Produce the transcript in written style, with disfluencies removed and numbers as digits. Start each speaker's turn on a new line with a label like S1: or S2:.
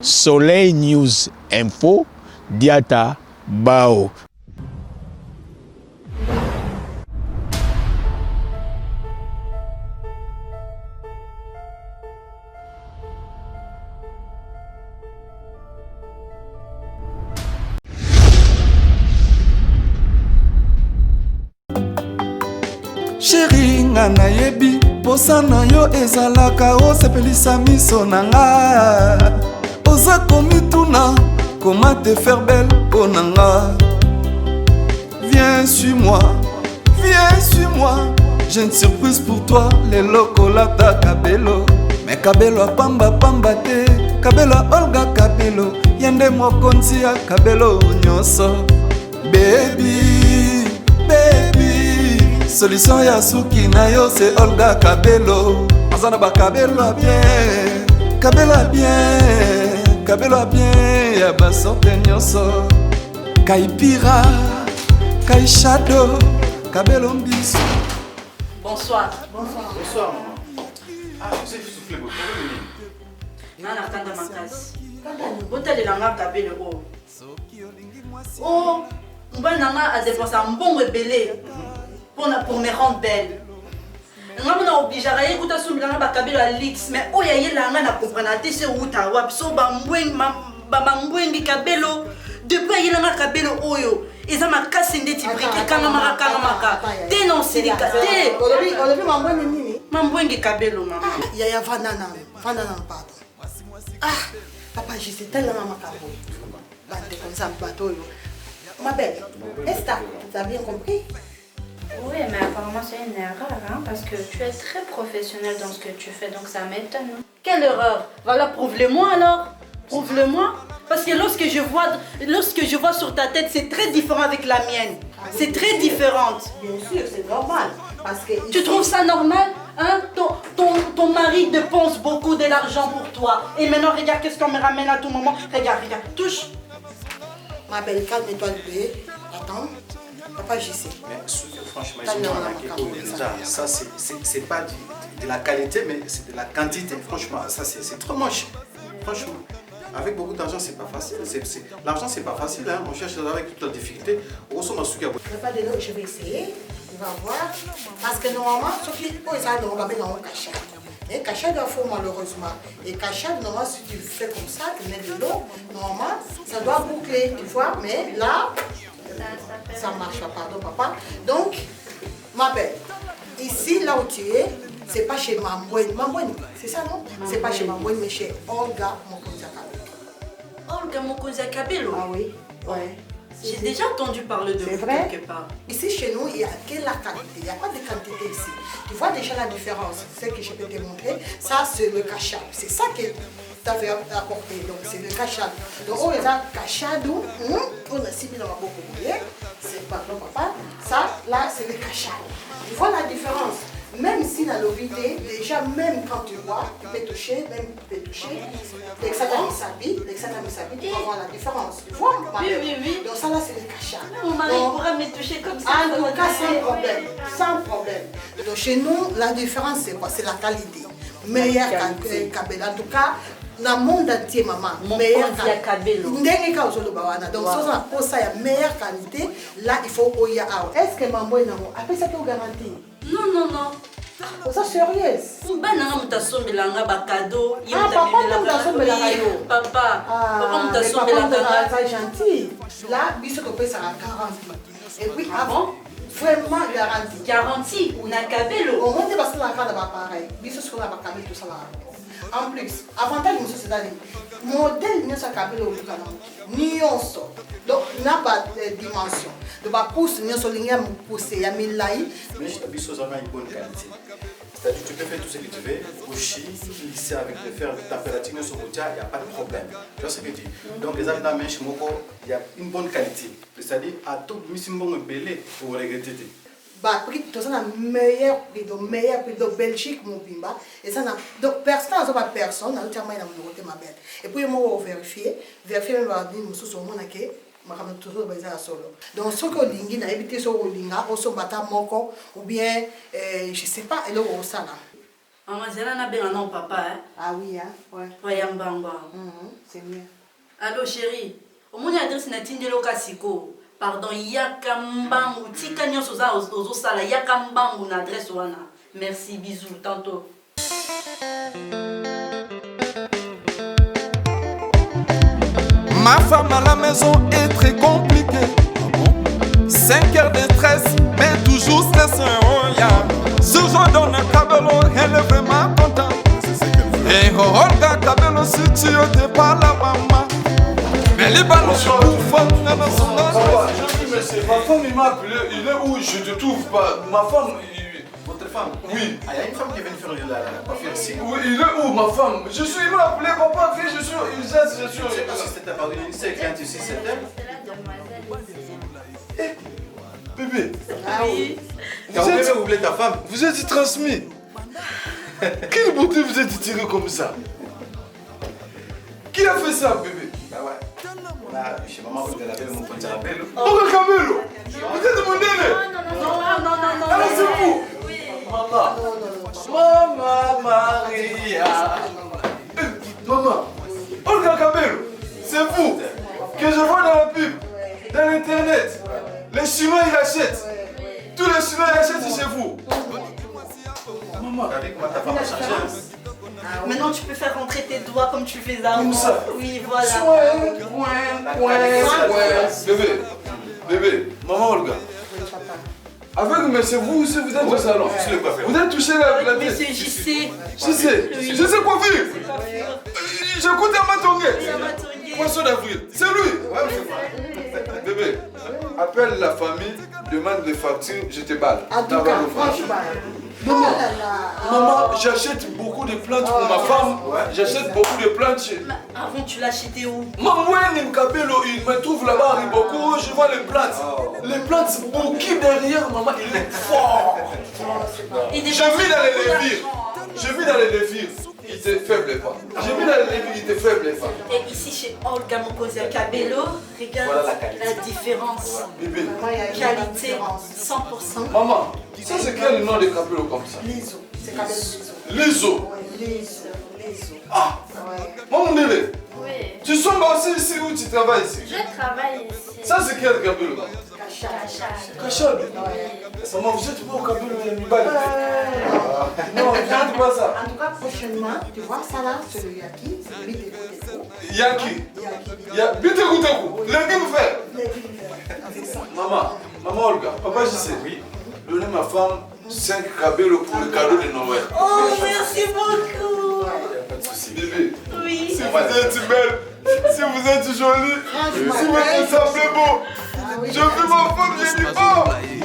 S1: Soleil News Info, Diata Bao.
S2: Chérie nga nayebi posa na yo ezalaka osepelisa miso na nga oza komituna comment te faire belle po na nga. Viens suis-moi, j'ai une surprise pour toi. Les lokolata kabelo mais kabelo a pamba pamba te, kabelo a Olga kabelo yende mokonzi ya kabelo nyonso. Baby, solution ya suki na yo c'est Olga Kabelo. Azana ba kabelo a bien, kabelo a bien, kabelo a bien ya ba sorte nyonso. Kaipira, Kai Shadow, kabelo mbiso.
S3: Bonsoir.
S4: Bonsoir maman. Ah, vous avez soufflé beaucoup.
S3: Nana tanda makasi. Botali langa kabelo o. Oh, mbana a dépensé un bon rebelle. Pour me rendre belle. Je suis obligée de écouter ce kabelo à l'X, mais oh y'a là na comprendre te se uta wap so bambwengi kabelo depuis y'a kabelo oyo et ça m'a cassé des petits briques kanga maka dénoncer les kabelo.
S5: Mambwengi nini?
S3: Mambwengi kabelo maman.
S5: Yaya vanana pardon. Ah, papa je sais tellement makabo. Bande comme ça bateau yo. Ma belle, est-ce que tu as bien compris?
S6: Oui, mais apparemment c'est une erreur, hein, parce que tu es très professionnel dans ce que tu fais, donc ça m'étonne. Hein.
S3: Quelle erreur? Voilà, prouve-le-moi alors. Prouve-le-moi. Parce que lorsque je vois sur ta tête, c'est très différent avec la mienne. C'est très différente.
S5: Bien sûr, c'est normal. Parce que
S3: tu trouves ça normal? Hein? Ton mari dépense beaucoup de l'argent pour toi. Et maintenant, regarde qu'est-ce qu'on me ramène à tout moment. Regarde, touche.
S5: Ma belle, calme-toi le peu. Attends. Papa, je sais.
S4: Mais franchement, ça c'est pas de la qualité, mais c'est de la quantité. Franchement, ça c'est trop moche. Franchement, avec beaucoup d'argent, c'est pas facile. L'argent, c'est pas facile. Hein. On cherche avec toute la difficulté.
S5: Pas de l'eau, je vais essayer. On va voir. Parce que normalement, ce qui est on va mettre dans un cachet. Et cachet doit faire malheureusement. Et cachet, normalement, si tu fais comme ça, tu mets de l'eau, normalement, ça doit boucler, tu vois. Mais là, ça marche pas, pardon papa. Donc, ma belle, ici, là où tu es, c'est pas chez Mambweni. Mambweni, c'est ça non? C'est pas chez Mambweni, mais chez Olga Mokonzi Kabelo.
S3: Olga Mokonzi Kabelo?
S5: Ah oui, ouais.
S3: J'ai déjà entendu parler de vous quelque part.
S5: Ici, chez nous, il n'y a que la quantité. Il n'y a pas de quantité ici. Tu vois déjà la différence. C'est ce que je peux te montrer. Ça, c'est le cachab. C'est ça que tu avais apporté. Donc, c'est le cachab. Donc, on a cachadou. On a 6 000 beaucoup oublié. C'est pas non, papa. Ça, là, c'est le cachab. Tu vois la différence. Même si la lovité, déjà, même quand tu vois, tu peux toucher, même tu peux toucher. L'exatami s'habille, tu vas voir la différence. Tu vois?
S3: Oui.
S5: Donc ça là, c'est le cachat.
S3: Mon mari pourra me toucher comme ça.
S5: En tout cas, sans problème. Donc chez nous, la différence, c'est quoi? C'est la qualité. Meilleure qualité. En tout cas, dans le monde entier, maman, meilleure qualité. Donc, si on a meilleure qualité, là, il faut oya. Est-ce que maman est après ça, tu garantis?
S3: Non.
S5: Ça sérieuse.
S3: Papa mutasombelanga ba cadeau.
S5: Papa mutasombelanga yo.
S3: Papa
S5: mutasombelanga. C'est gentil. Là, biso ko pesa 40. Et puis avant, vraiment garanti.
S3: Garanti ou na kabelo.
S5: On monte parce que la carte va pareil. Biso ce qu'on a pas kabelo tout ça là. En plus, avantage nous c'est d'aller modèle nous ça kabelo au canal. Nyonso. Donc n'a pas de dimension. De ba pousse nyonso ligne pousser ya milai.
S4: Mais je biso ça a une bonne qualité. C'est-à-dire tu peux faire tout ce que tu veux, coucher, lisser avec le fer, température, il n'y a pas de problème. Tu vois ce que je dis? Donc les amis d'Amèche, il y a une bonne qualité. C'est-à-dire à tout le belé pour regretter.
S5: Bah, prix, tout ça, meilleur prix de Belgique, mon bimba. Et ça, donc personne, ça pas personne, dans le terme, il y a une ma belle. Et puis, moi, on vérifier, même, nous sommes donc ce que lingi na éviter ce linga au so bata moko ou bien je sais pas et là au ça là
S3: Maman, c'est là que non papa. Hein?
S5: Ah oui, hein? Ouais. C'est mieux.
S3: Allô, chérie. Au moins, adresse na tindelo kasiko. Pardon, yakambangu. Tika nyonso za ozo sala yakambangu na adresse wana. Merci, bisous, tantôt.
S2: Ma femme à la maison est très compliquée. 5 heures de stress, mais toujours stressé. Oh, yeah. Ce jour donne un cabello, elle est vraiment contente. Et Olga Cabello, si tu n'es pas la maman. Mais les ballons sont bouffants.
S7: Ma femme il m'a appelé, il est où? Je te trouve pas. Ma femme.
S4: Votre femme?
S7: Oui.
S4: Ah, il y a une femme qui vient faire la coiffure ici.
S7: Oui, il est où ma femme? Il m'a appelé, papa, fille, je suis urgence, je suis
S4: Je sais pas si c'était par une cliente ici, c'est elle.
S7: Bébé,
S5: Ah oui.
S4: T'as oublié oublier ta femme?
S7: vous êtes transmis. Quelle beauté vous êtes tiré comme ça? Qui a fait ça, bébé?
S4: Bah ouais. Là, chez maman, vous avez mon petit rappel.
S7: Oh, le Cabello! Vous êtes mon nez!
S3: Non.
S7: Alors c'est vous! Maman! Maman Maria! Maman! Olga Cabello! C'est vous! Que je vois dans la pub, dans l'internet. Les Chinois ils achètent. Tous les Chinois ils achètent chez vous. Maman!
S4: T'as vu comment ta femme a changé?
S3: Maintenant, tu peux faire rentrer tes doigts comme tu fais avant.
S7: Comme ça.
S3: Oui, voilà.
S7: Bébé, maman Olga. Avec monsieur, vous aussi vous êtes au salon.
S4: Je suis le coiffeur.
S7: Vous êtes touché la tête.
S3: Monsieur JC.
S7: Je sais quoi faire. J'écoute à Matongué.
S3: Amatongué.
S7: Poisson d'avril. C'est lui.
S4: Ouais, c'est
S7: Bébé, appelle la famille, demande les factures, je te balle.
S5: En tout cas, franchement.
S7: Maman, j'achète beaucoup de plantes pour ma femme. J'achète beaucoup de plantes chez...
S3: Avant, tu l'as acheté où?
S7: Maman, il me trouve là-bas à Riboko, je vois les plantes. Les plantes, c'est beaucoup derrière, maman, il est fort.
S3: Et des
S7: J'ai mis dans les lévires. J'ai mis dans les lévires. Il était faible pas. J'ai mis dans les lévires, il était faible pas.
S3: Et ici, chez Olga Mokosia Cabello, regarde
S4: Voilà la qualité.
S3: la différence.
S7: Bébé,
S3: Qualité 100%.
S7: maman, ça c'est quel nom de Cabello comme ça?
S5: Les os. C'est quand même les os.
S7: Les os.
S5: Ouais, les os.
S7: Ah,
S5: Ouais.
S7: maman Nélé,
S6: Oui.
S7: tu sens aussi ici où tu travailles ici?
S6: Je travaille ici.
S7: Ça c'est quel Cabello?
S5: Cachal.
S7: Cachal. Maman, vous êtes pas au Cabello, il y a une balle. Non, je ne pas ça.
S5: En tout cas, prochainement, tu vois ça là, c'est le yaki, c'est le Biteko.
S7: Yaki. Bite Koutakou. Lundi vous faire.
S5: Avec ça.
S7: Maman Olga, papa je sais. Oui. Donnez ma femme 5 Cabello pour le cadeau de Noël.
S3: Oh, merci beaucoup.
S4: pas de soucis.
S7: Bébé,
S3: Oui.
S7: si vous êtes belle, si vous êtes jolie, si vous êtes semblez beau, je fais ma femme, j'ai dit oh.